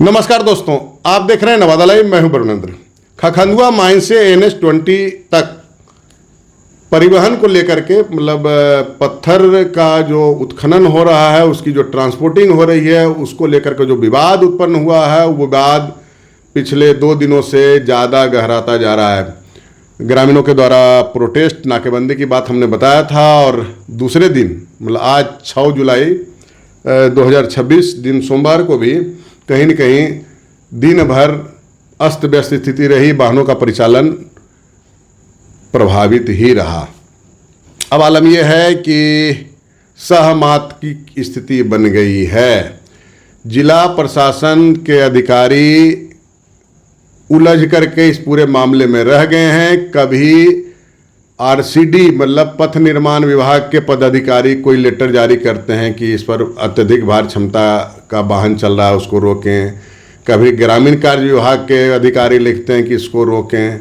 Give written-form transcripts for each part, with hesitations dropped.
नमस्कार दोस्तों, आप देख रहे हैं नवादा लाइव। मैं हूं वरुणेंद्र। खखंदुआ माइन से NH-20 तक परिवहन को लेकर के पत्थर का जो उत्खनन हो रहा है, उसकी जो ट्रांसपोर्टिंग हो रही है, उसको लेकर के जो विवाद उत्पन्न हुआ है, वो विवाद पिछले 2 दिनों से ज़्यादा गहराता जा रहा है। ग्रामीणों के द्वारा प्रोटेस्ट, नाकेबंदी की बात हमने बताया था, और दूसरे दिन आज 6 जुलाई 2026 दिन सोमवार को भी कहीं न कहीं दिन भर अस्त व्यस्त स्थिति रही। वाहनों का परिचालन प्रभावित ही रहा। अब आलम यह है कि सहमत की स्थिति बन गई है। जिला प्रशासन के अधिकारी उलझ करके इस पूरे मामले में रह गए हैं। कभी RCD पथ निर्माण विभाग के पदाधिकारी कोई लेटर जारी करते हैं कि इस पर अत्यधिक भार क्षमता का वाहन चल रहा है, उसको रोकें। कभी ग्रामीण कार्य विभाग के अधिकारी लिखते हैं कि इसको रोकें,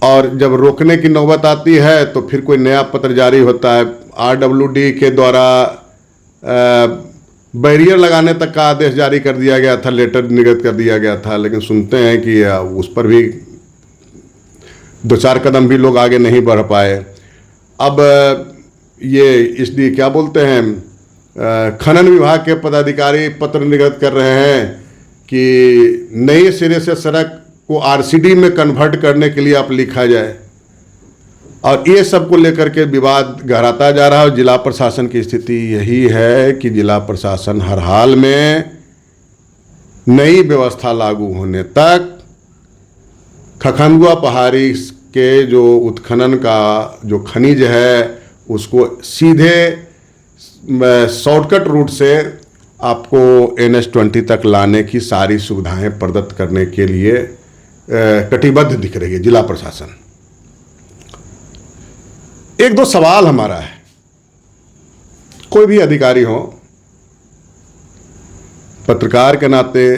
और जब रोकने की नौबत आती है तो फिर कोई नया पत्र जारी होता है। RWD के द्वारा बैरियर लगाने तक का आदेश जारी कर दिया गया था, लेटर निर्गत कर दिया गया था, लेकिन सुनते हैं कि उस पर भी 2-4 कदम भी लोग आगे नहीं बढ़ पाए। अब ये इसलिए क्या बोलते हैं, खनन विभाग के पदाधिकारी पत्र निर्गत कर रहे हैं कि नए सिरे से सड़क को RCD में कन्वर्ट करने के लिए आप लिखा जाए, और ये सब को लेकर के विवाद गहराता जा रहा है। जिला प्रशासन की स्थिति यही है कि जिला प्रशासन हर हाल में नई व्यवस्था लागू होने तक खखंदुआ पहाड़ी के जो उत्खनन का जो खनिज है, उसको सीधे शॉर्टकट रूट से आपको NH-20 तक लाने की सारी सुविधाएं प्रदत्त करने के लिए कटिबद्ध दिख रही है जिला प्रशासन। 1-2 सवाल हमारा है, कोई भी अधिकारी हो, पत्रकार के नाते,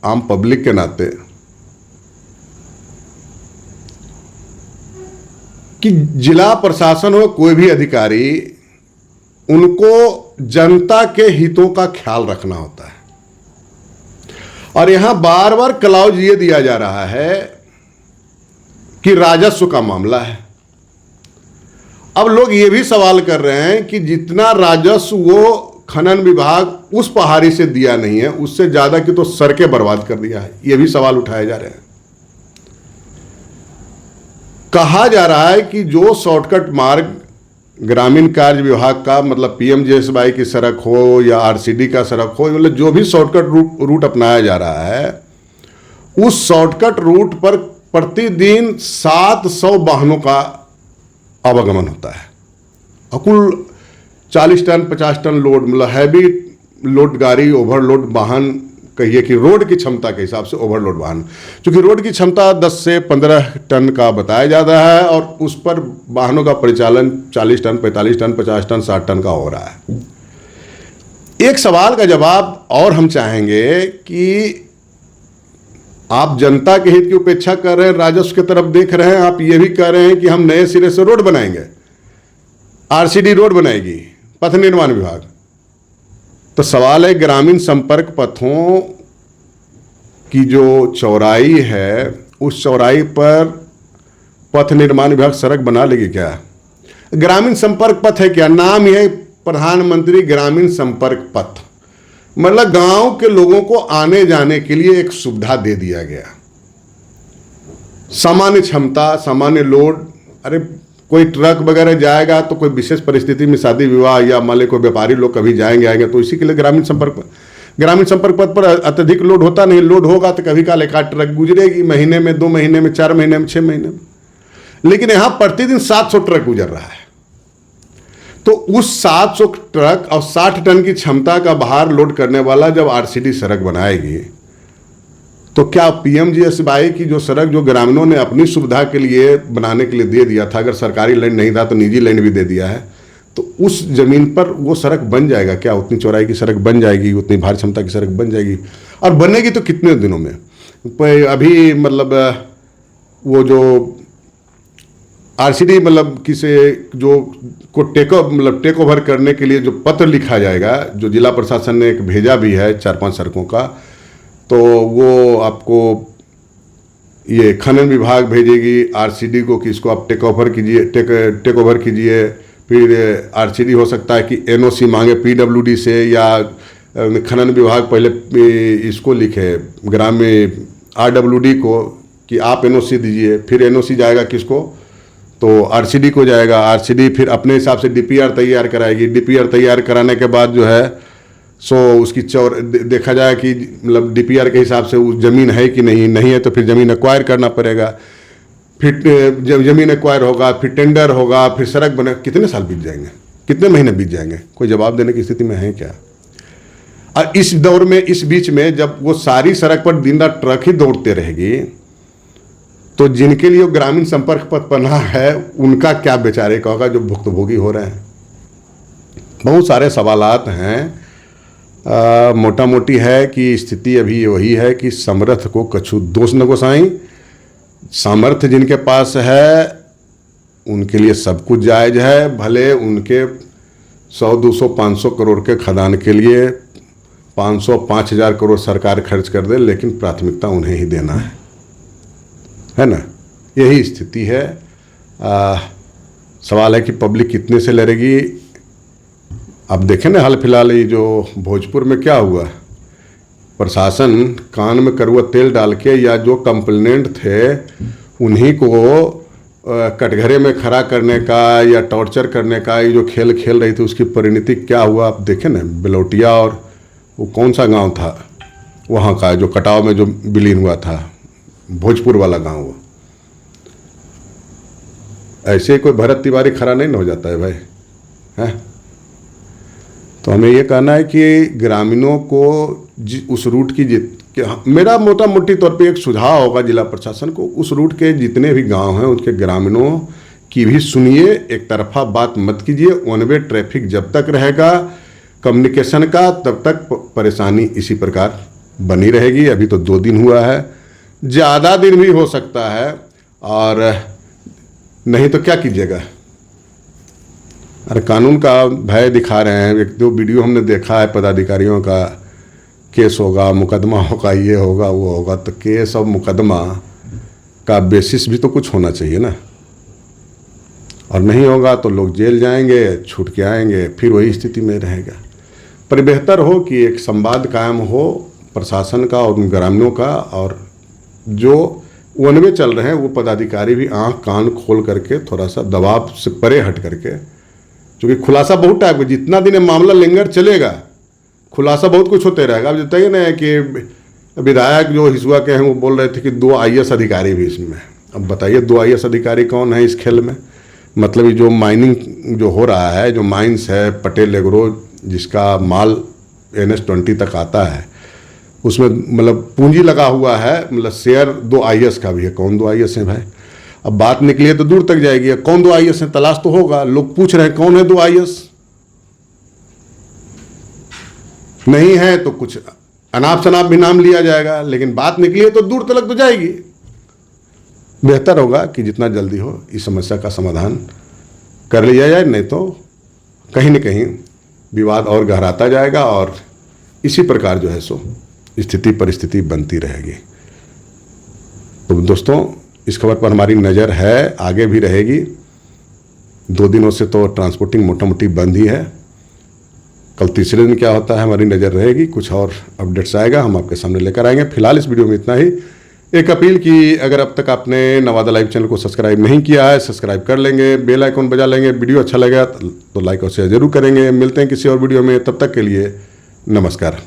आम पब्लिक के नाते, कि जिला प्रशासन हो, कोई भी अधिकारी, उनको जनता के हितों का ख्याल रखना होता है। और यहां बार बार क्लॉज ये दिया जा रहा है कि राजस्व का मामला है। अब लोग ये भी सवाल कर रहे हैं कि जितना राजस्व वो खनन विभाग उस पहाड़ी से दिया नहीं है, उससे ज्यादा की तो सड़कें बर्बाद कर दिया है। ये भी सवाल उठाए जा रहे हैं। कहा जा रहा है कि जो शॉर्टकट मार्ग ग्रामीण कार्य विभाग का, PMGSY की सड़क हो या RCD का सड़क हो, जो भी शॉर्टकट रूट अपनाया जा रहा है, उस शॉर्टकट रूट पर प्रतिदिन 700 वाहनों का आवागमन होता है, और कुल 40 ton 50 ton load, heavy load गाड़ी, ओवरलोड वाहन, कहिए कि रोड की क्षमता के हिसाब से ओवरलोड वाहन, क्योंकि रोड की क्षमता 10 से 15 टन का बताया जाता है, और उस पर वाहनों का परिचालन 40 टन 45 टन 50 टन 60 टन का हो रहा है। एक सवाल का जवाब और हम चाहेंगे कि आप जनता के हित की उपेक्षा कर रहे हैं, राजस्व की तरफ देख रहे हैं। आप ये भी कह रहे हैं कि हम नए सिरे से रोड बनाएंगे, RCD रोड बनाएगी पथ निर्माण विभाग। तो सवाल है, ग्रामीण संपर्क पथों की जो चौड़ाई है, उस चौड़ाई पर पथ निर्माण विभाग सड़क बना लेगी क्या? ग्रामीण संपर्क पथ है क्या? नाम यह प्रधानमंत्री ग्रामीण संपर्क पथ, गांव के लोगों को आने जाने के लिए एक सुविधा दे दिया गया। सामान्य क्षमता, सामान्य लोड, अरे कोई ट्रक वगैरह जाएगा तो कोई विशेष परिस्थिति में, शादी विवाह, या मान लो कोई व्यापारी लोग कभी जाएंगे आएंगे, तो इसी के लिए ग्रामीण संपर्क पथ पर अत्यधिक लोड होता नहीं। लोड होगा तो कभी का लेखा ट्रक गुजरेगी, महीने में, 2 महीने में, 4 महीने में, 6 महीने में। लेकिन यहां प्रतिदिन 700 ट्रक गुजर रहा है। तो उस 700 ट्रक और 60 टन की क्षमता का भार लोड करने वाला जब RCD सड़क बनाएगी, तो क्या PMGSY की जो सड़क, जो ग्रामीणों ने अपनी सुविधा के लिए बनाने के लिए दे दिया था, अगर सरकारी लैंड नहीं था तो निजी लैंड भी दे दिया है, तो उस जमीन पर वो सड़क बन जाएगा क्या? उतनी चौड़ाई की सड़क बन जाएगी, उतनी भारी क्षमता की सड़क बन जाएगी, और बनेगी तो कितने दिनों में? अभी वो जो RCD किसे जो को टेक ओवर करने के लिए जो पत्र लिखा जाएगा, जो जिला प्रशासन ने एक भेजा भी है 4-5 सड़कों का, तो वो आपको ये खनन विभाग भेजेगी आरसीडी को कि इसको आप टेक ओवर कीजिए। फिर आरसीडी हो सकता है कि एनओसी मांगे पीडब्ल्यूडी से, या खनन विभाग पहले इसको लिखे ग्रामीण आरडब्ल्यूडी को कि आप एनओसी दीजिए। फिर एनओसी जाएगा किसको, तो आरसीडी को जाएगा। आरसीडी फिर अपने हिसाब से डीपीआर तैयार कराएगी। डीपीआर तैयार कराने के बाद जो है सो उसकी देखा जाए कि मतलब डीपीआर के हिसाब से उस ज़मीन है कि नहीं है, तो फिर ज़मीन एक्वायर करना पड़ेगा। फिर जब ज़मीन एक्वायर होगा, फिर टेंडर होगा, फिर सड़क बने, कितने साल बीत जाएंगे, कितने महीने बीत जाएंगे, कोई जवाब देने की स्थिति में है क्या। और इस दौर में, इस बीच में जब वो सारी सड़क पर दिन रात ट्रक ही दौड़ते रहेगी, तो जिनके लिए ग्रामीण संपर्क पथ बना है उनका क्या बेचारे का होगा, जो भुक्तभोगी हो रहे हैं। बहुत सारे सवालात हैं। मोटा मोटी है कि स्थिति अभी वही है कि समर्थ को कछु दोष न गोसाई। सामर्थ्य जिनके पास है उनके लिए सब कुछ जायज़ है। भले उनके 100, 200, 500 करोड़ के खदान के लिए 500, 5,000 करोड़ सरकार खर्च कर दे, लेकिन प्राथमिकता उन्हें ही देना है ना। यही स्थिति है। सवाल है कि पब्लिक कितने से लड़ेगी। अब देखें ना, हाल फिलहाल ये जो भोजपुर में क्या हुआ, प्रशासन कान में कड़वा तेल डाल के, या जो कंप्लेनेंट थे उन्हीं को कटघरे में खड़ा करने का या टॉर्चर करने का ये जो खेल खेल रही थी, उसकी परिणति क्या हुआ आप देखें ना। बिलौटिया और वो कौन सा गांव था वहाँ का, जो कटाव में जो विलीन हुआ था, भोजपुर वाला गांव। वो ऐसे कोई भरत तिवारी खड़ा नहीं न हो जाता है भाई, है। तो हमें ये कहना है कि ग्रामीणों को उस रूट की मेरा मोटा मोटी तौर पे एक सुझाव होगा जिला प्रशासन को, उस रूट के जितने भी गांव हैं उनके ग्रामीणों की भी सुनिए। एक तरफा बात मत कीजिए। वन वे ट्रैफिक जब तक रहेगा कम्युनिकेशन का, तब तक परेशानी इसी प्रकार बनी रहेगी। अभी तो 2 दिन हुआ है, ज़्यादा दिन भी हो सकता है, और नहीं तो क्या कीजिएगा। अरे कानून का भय दिखा रहे हैं। एक दो वीडियो हमने देखा है, पदाधिकारियों का केस होगा, मुकदमा होगा, ये होगा, वो होगा। तो केस और मुकदमा का बेसिस भी तो कुछ होना चाहिए ना, और नहीं होगा तो लोग जेल जाएंगे, छूट के आएंगे, फिर वही स्थिति में रहेगा। पर बेहतर हो कि एक संवाद कायम हो प्रशासन का और ग्रामीणों का, और जो वन वे चल रहे हैं वो पदाधिकारी भी आंख कान खोल करके थोड़ा सा दबाव से परे हट करके, क्योंकि खुलासा बहुत टाइप का, जितना दिन मामला लिंगर चलेगा खुलासा बहुत कुछ होते रहेगा। अब बताइए ना कि विधायक जो हिसुआ के हैं वो बोल रहे थे कि 2 IAS अधिकारी भी इसमें। अब बताइए 2 IAS अधिकारी कौन है इस खेल में। मतलब ये जो माइनिंग जो हो रहा है, जो माइंस है पटेल एग्रो, जिसका माल NS-20 तक आता है, उसमें मतलब पूंजी लगा हुआ है, मतलब शेयर 2 IAS का भी है। कौन 2 IAS हैं भाई। अब बात निकली है तो दूर तक जाएगी। कौन 2 IAS हैं, तलाश तो होगा। लोग पूछ रहे हैं कौन है 2 IAS, नहीं है तो कुछ अनाप शनाप भी नाम लिया जाएगा, लेकिन बात निकली है तो दूर तक तो जाएगी। बेहतर होगा कि जितना जल्दी हो इस समस्या का समाधान कर लिया जाए, नहीं तो कहीं न कहीं विवाद और गहराता जाएगा, और इसी प्रकार जो है सो स्थिति परिस्थिति बनती रहेगी। तो दोस्तों, इस खबर पर हमारी नज़र है, आगे भी रहेगी। 2 दिनों से तो ट्रांसपोर्टिंग मोटा मोटी बंद ही है। कल तीसरे दिन क्या होता है हमारी नज़र रहेगी। कुछ और अपडेट्स आएगा, हम आपके सामने लेकर आएंगे। फिलहाल इस वीडियो में इतना ही। एक अपील की, अगर अब तक आपने नवादा लाइव चैनल को सब्सक्राइब नहीं किया है, सब्सक्राइब कर लेंगे, बेल आइकॉन बजा लेंगे। वीडियो अच्छा लगा तो लाइक और शेयर जरूर करेंगे। मिलते हैं किसी और वीडियो में, तब तक के लिए नमस्कार।